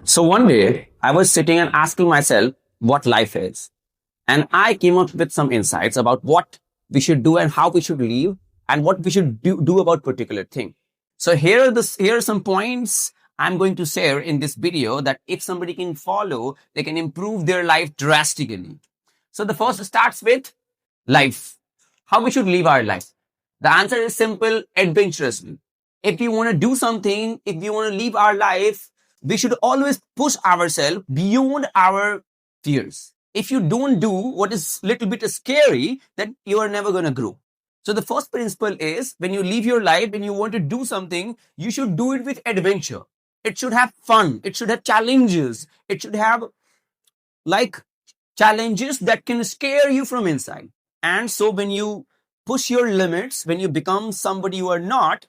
So one day I was sitting and asking myself what life is. And I came up with some insights about what we should do and how we should live and what we should do about particular thing. So here are some points I'm going to share in this video that if somebody can follow, they can improve their life drastically. So the first starts with life. How we should live our life. The answer is simple, adventurously. If we want to do something, if we want to live our life, we should always push ourselves beyond our fears. If you don't do what is little bit scary, then you are never going to grow. So the first principle is when you live your life, when you want to do something, you should do it with adventure. It should have fun. It should have challenges. It should have like challenges that can scare you from inside. And so when you push your limits, when you become somebody you are not,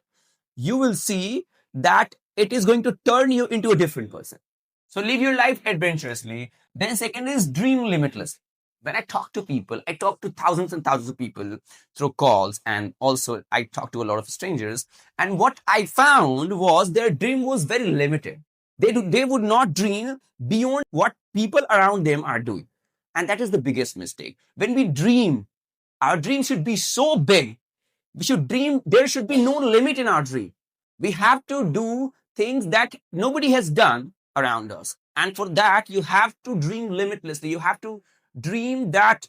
you will see that it is going to turn you into a different person. So live your life adventurously. Then second is dream limitless. When I talk to people, I talk to thousands and thousands of people through calls, and also I talk to a lot of strangers. And what I found was their dream was very limited. They would not dream beyond what people around them are doing. And that is the biggest mistake. When we dream, our dream should be so big. We should dream. There should be no limit in our dream. We have to do things that nobody has done around us. And for that, you have to dream limitlessly. You have to dream that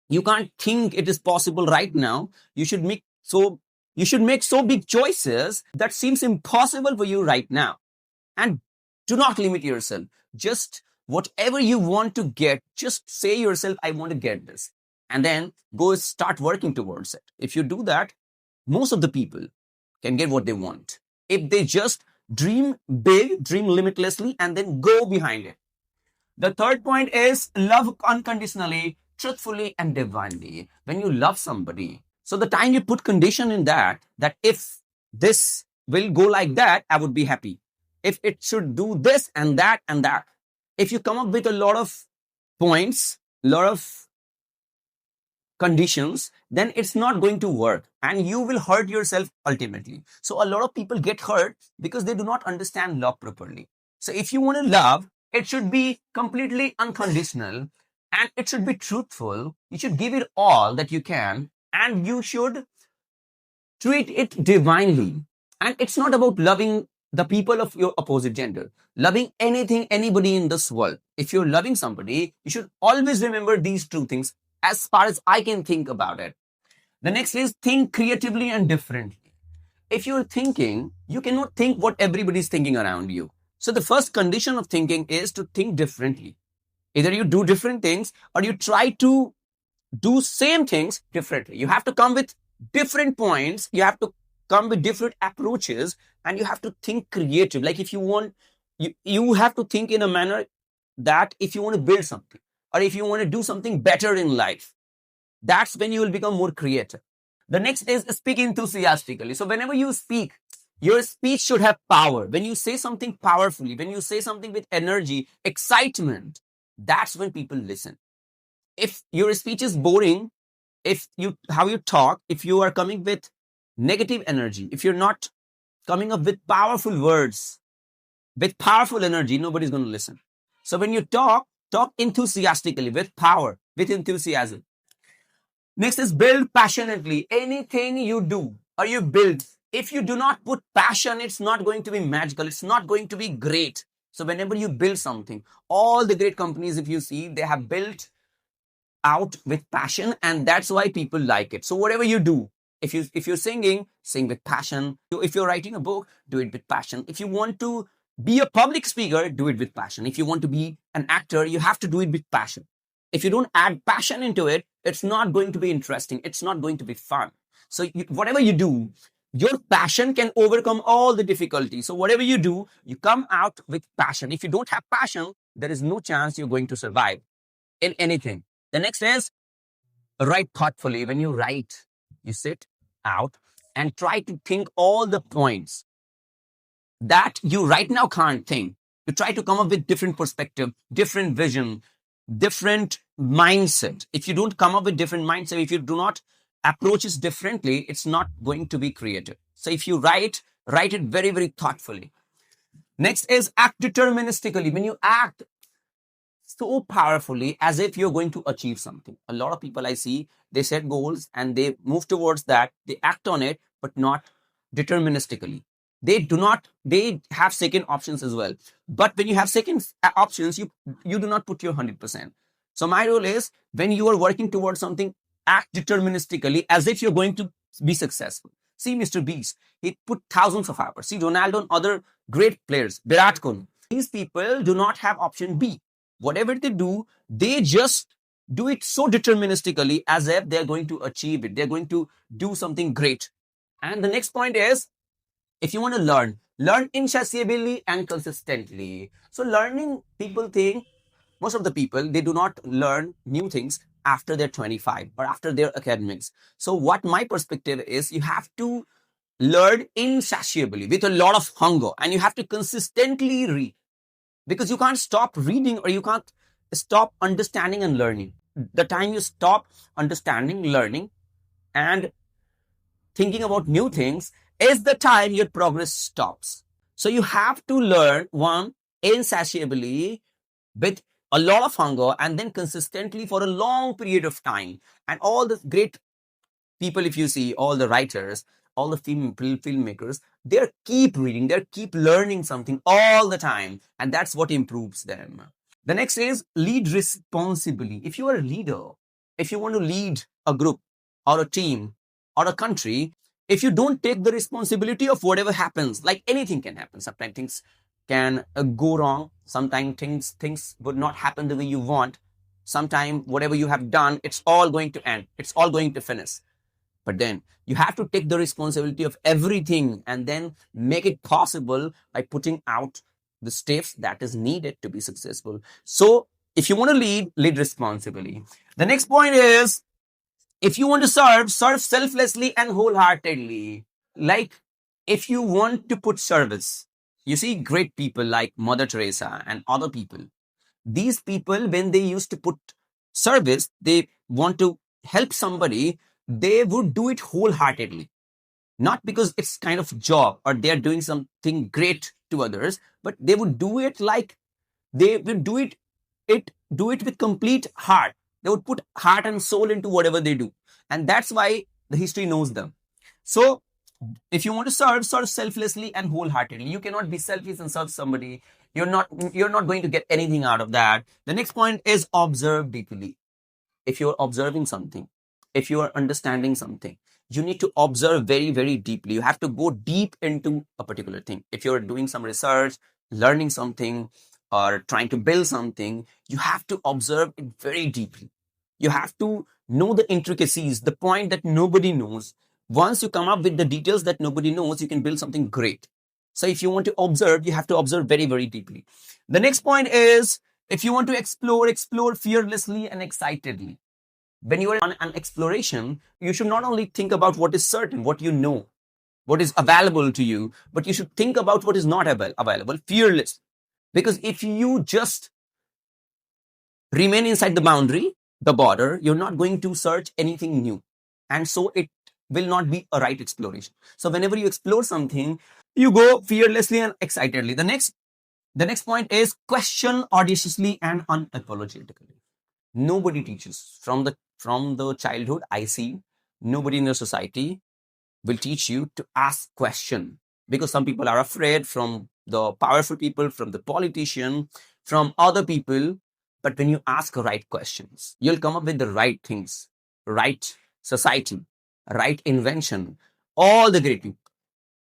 you can't think it is possible right now. You should make so big choices that seems impossible for you right now. And do not limit yourself. Just whatever you want to get, just say yourself, I want to get this. And then go start working towards it. If you do that, most of the people can get what they want. If they just dream big, dream limitlessly, and then go behind it. The third point is love unconditionally, truthfully, and divinely. When you love somebody, so the time you put condition in that if this will go like that, I would be happy. If it should do this and that and that. If you come up with a lot of points, a lot of conditions, then it's not going to work and you will hurt yourself ultimately. So a lot of people get hurt because they do not understand love properly. So if you want to love, it should be completely unconditional and it should be truthful. You should give it all that you can and you should treat it divinely. And it's not about loving the people of your opposite gender, loving anything, anybody in this world. If you're loving somebody, you should always remember these two things as far as I can think about it. The next is think creatively and differently. If you're thinking, you cannot think what everybody's thinking around you. So the first condition of thinking is to think differently. Either you do different things or you try to do same things differently. You have to come with different points. You have to come with different approaches and you have to think creative. Like if you want, you have to think in a manner that if you want to build something or if you want to do something better in life, that's when you will become more creative. The next is speak enthusiastically. So whenever you speak, your speech should have power. When you say something powerfully, when you say something with energy, excitement, that's when people listen. If your speech is boring, how you talk, if you are coming with negative energy, if you're not coming up with powerful words, with powerful energy, nobody's going to listen. So when you talk enthusiastically, with power, with enthusiasm. Next is build passionately. Anything you do or you build, if you do not put passion, it's not going to be magical. It's not going to be great. So whenever you build something, all the great companies, if you see, they have built out with passion and that's why people like it. So whatever you do, if you're singing, sing with passion. If you're writing a book, do it with passion. If you want to be a public speaker, do it with passion. If you want to be an actor, you have to do it with passion. If you don't add passion into it, it's not going to be interesting. It's not going to be fun. So whatever you do, your passion can overcome all the difficulties. So whatever you do, you come out with passion. If you don't have passion, there is no chance you're going to survive in anything. The next is write thoughtfully. When you write, you sit out and try to think all the points that you right now can't think. You try to come up with different perspective, different vision, different mindset. If you don't come up with different mindset, if you do not approach it differently, it's not going to be creative. So if you write it very, very thoughtfully. Next is act deterministically. When you act so powerfully as if you're going to achieve something. A lot of people I see, they set goals and they move towards that, they act on it, but not deterministically. They do not, they have second options as well. But when you have second options, you do not put your 100%. So my role is when you are working towards something, act deterministically as if you're going to be successful. See Mr. Beast, he put thousands of hours. See Ronaldo and other great players, Virat Kohli. These people do not have option B. Whatever they do, they just do it so deterministically as if they're going to achieve it. They're going to do something great. And the next point is, if you want to learn, learn insatiably and consistently. So learning, people think, most of the people, they do not learn new things after they're 25 or after their academics. So what my perspective is, you have to learn insatiably with a lot of hunger, and you have to consistently read, because you can't stop reading or you can't stop understanding and learning. The time you stop understanding, learning, and thinking about new things is the time your progress stops. So you have to learn one insatiably with a lot of hunger and then consistently for a long period of time. And all the great people, if you see all the writers, all the filmmakers, they're keep reading, they're keep learning something all the time, and that's what improves them. The next is lead responsibly. If you are a leader, if you want to lead a group or a team or a country, if you don't take the responsibility of whatever happens, like anything can happen, sometimes things can go wrong, sometimes things would not happen the way you want, sometimes whatever you have done, it's all going to end, it's all going to finish. But then you have to take the responsibility of everything and then make it possible by putting out the steps that is needed to be successful. So if you want to lead, lead responsibly. The next point is, if you want to serve, serve selflessly and wholeheartedly. Like, if you want to put service, you see great people like Mother Teresa and other people. These people, when they used to put service, they want to help somebody, they would do it wholeheartedly. Not because it's kind of job or they're doing something great to others, but they would do it like they will do it with complete heart. They would put heart and soul into whatever they do. And that's why the history knows them. So if you want to serve, serve selflessly and wholeheartedly. You cannot be selfish and serve somebody. You're not going to get anything out of that. The next point is observe deeply. If you're observing something, if you are understanding something, you need to observe very, very deeply. You have to go deep into a particular thing. If you're doing some research, learning something, or trying to build something, you have to observe it very deeply. You have to know the intricacies, the point that nobody knows. Once you come up with the details that nobody knows, you can build something great. So if you want to observe, you have to observe very, very deeply. The next point is, if you want to explore, explore fearlessly and excitedly. When you are on an exploration, you should not only think about what is certain, what you know, what is available to you, but you should think about what is not available, fearless. Because if you just remain inside the boundary, the border, you're not going to search anything new. And so it will not be a right exploration. So whenever you explore something, you go fearlessly and excitedly. The next point is question audaciously and unapologetically. Nobody teaches from the childhood. I see nobody in the society will teach you to ask question, because some people are afraid from the powerful people, from the politician, from other people. But when you ask right questions, you'll come up with the right things, right society, right invention. All the great people,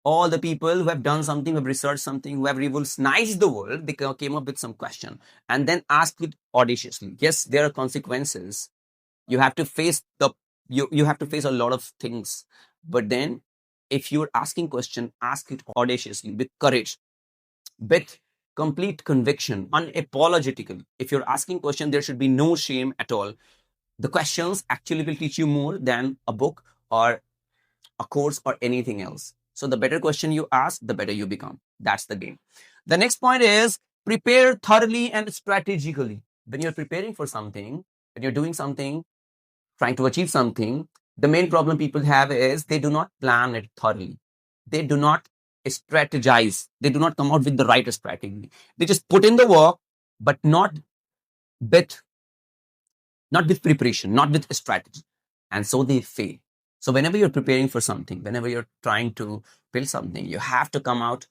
all the people who have done something, who have researched something, who have revolutionized the world, they came up with some question and then asked it audaciously. Yes, there are consequences. You have to face you have to face a lot of things. But then if you're asking question, ask it audaciously, with courage, with complete conviction, unapologetically. If you're asking question, there should be no shame at all. The questions actually will teach you more than a book or a course or anything else. So the better question you ask, the better you become. That's the game. The next point is prepare thoroughly and strategically. When you're preparing for something, when you're doing something, trying to achieve something, the main problem people have is they do not plan it thoroughly. They do not strategize. They do not come out with the right strategy. They just put in the work, but with not with preparation, not with strategy. And so they fail. So whenever you're preparing for something, whenever you're trying to build something, you have to come out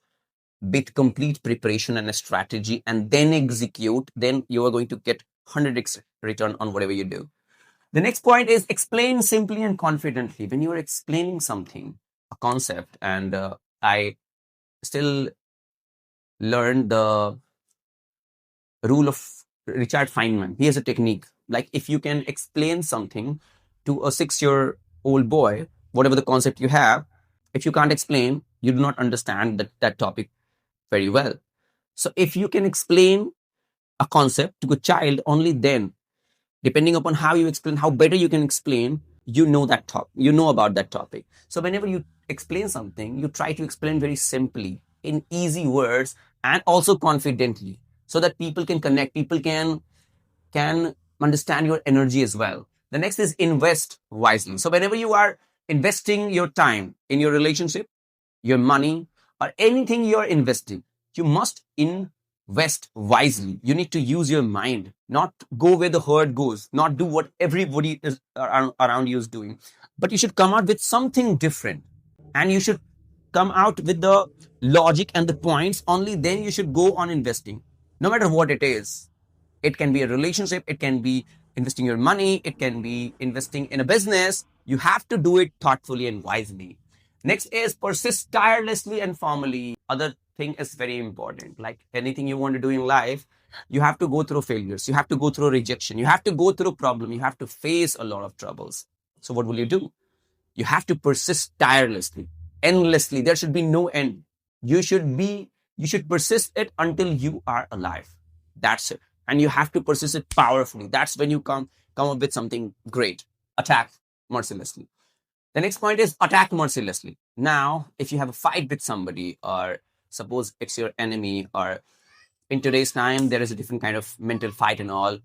with complete preparation and a strategy and then execute. Then you are going to get 100x return on whatever you do. The next point is explain simply and confidently. When you are explaining something, a concept, and I still learned the rule of Richard Feynman. He has a technique. Like if you can explain something to a 6-year-old boy, whatever the concept you have, if you can't explain, you do not understand that topic very well. So if you can explain a concept to a child, only then, depending upon how you explain, how better you can explain, you know about that topic. So whenever you explain something, you try to explain very simply in easy words and also confidently, so that people can connect, people can understand your energy as well. The next is invest wisely. So whenever you are investing your time in your relationship, your money, or anything you're investing, you must invest wisely. You need to use your mind, not go where the herd goes, not do what everybody is around you is doing, but you should come out with something different, and you should come out with the logic and the points. Only then you should go on investing, no matter what it is. It can be a relationship, it can be investing your money, it can be investing in a business. You have to do it thoughtfully and wisely. Next is persist tirelessly and formally. Other thing is very important. Like anything you want to do in life, you have to go through failures, you have to go through rejection, you have to go through problem, you have to face a lot of troubles. So what will you do? You have to persist tirelessly, endlessly. There should be no end. You should persist it until you are alive. That's it. And you have to persist it powerfully. That's when you come up with something great. Attack mercilessly. The next point is attack mercilessly. Now, if you have a fight with somebody, or suppose it's your enemy, or in today's time there is a different kind of mental fight and all,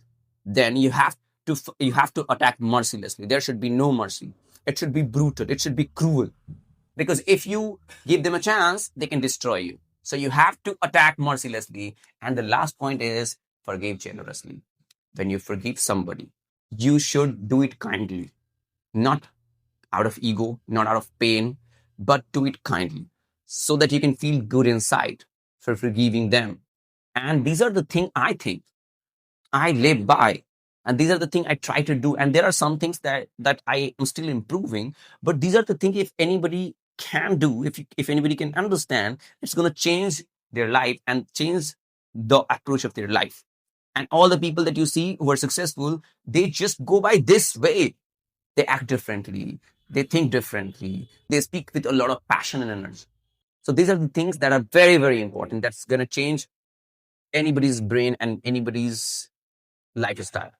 then you have to attack mercilessly. There should be no mercy. It should be brutal. It should be cruel. Because if you give them a chance, they can destroy you. So you have to attack mercilessly. And the last point is forgive generously. When you forgive somebody, you should do it kindly, not out of ego, not out of pain, but do it kindly, so that you can feel good inside for forgiving them. And these are the things I think I live by. And these are the things I try to do. And there are some things that I am still improving. But these are the things, if anybody can do, if anybody can understand, it's going to change their life and change the approach of their life. And all the people that you see who are successful, they just go by this way. They act differently. They think differently. They speak with a lot of passion and energy. So these are the things that are very, very important. That's going to change anybody's brain and anybody's lifestyle.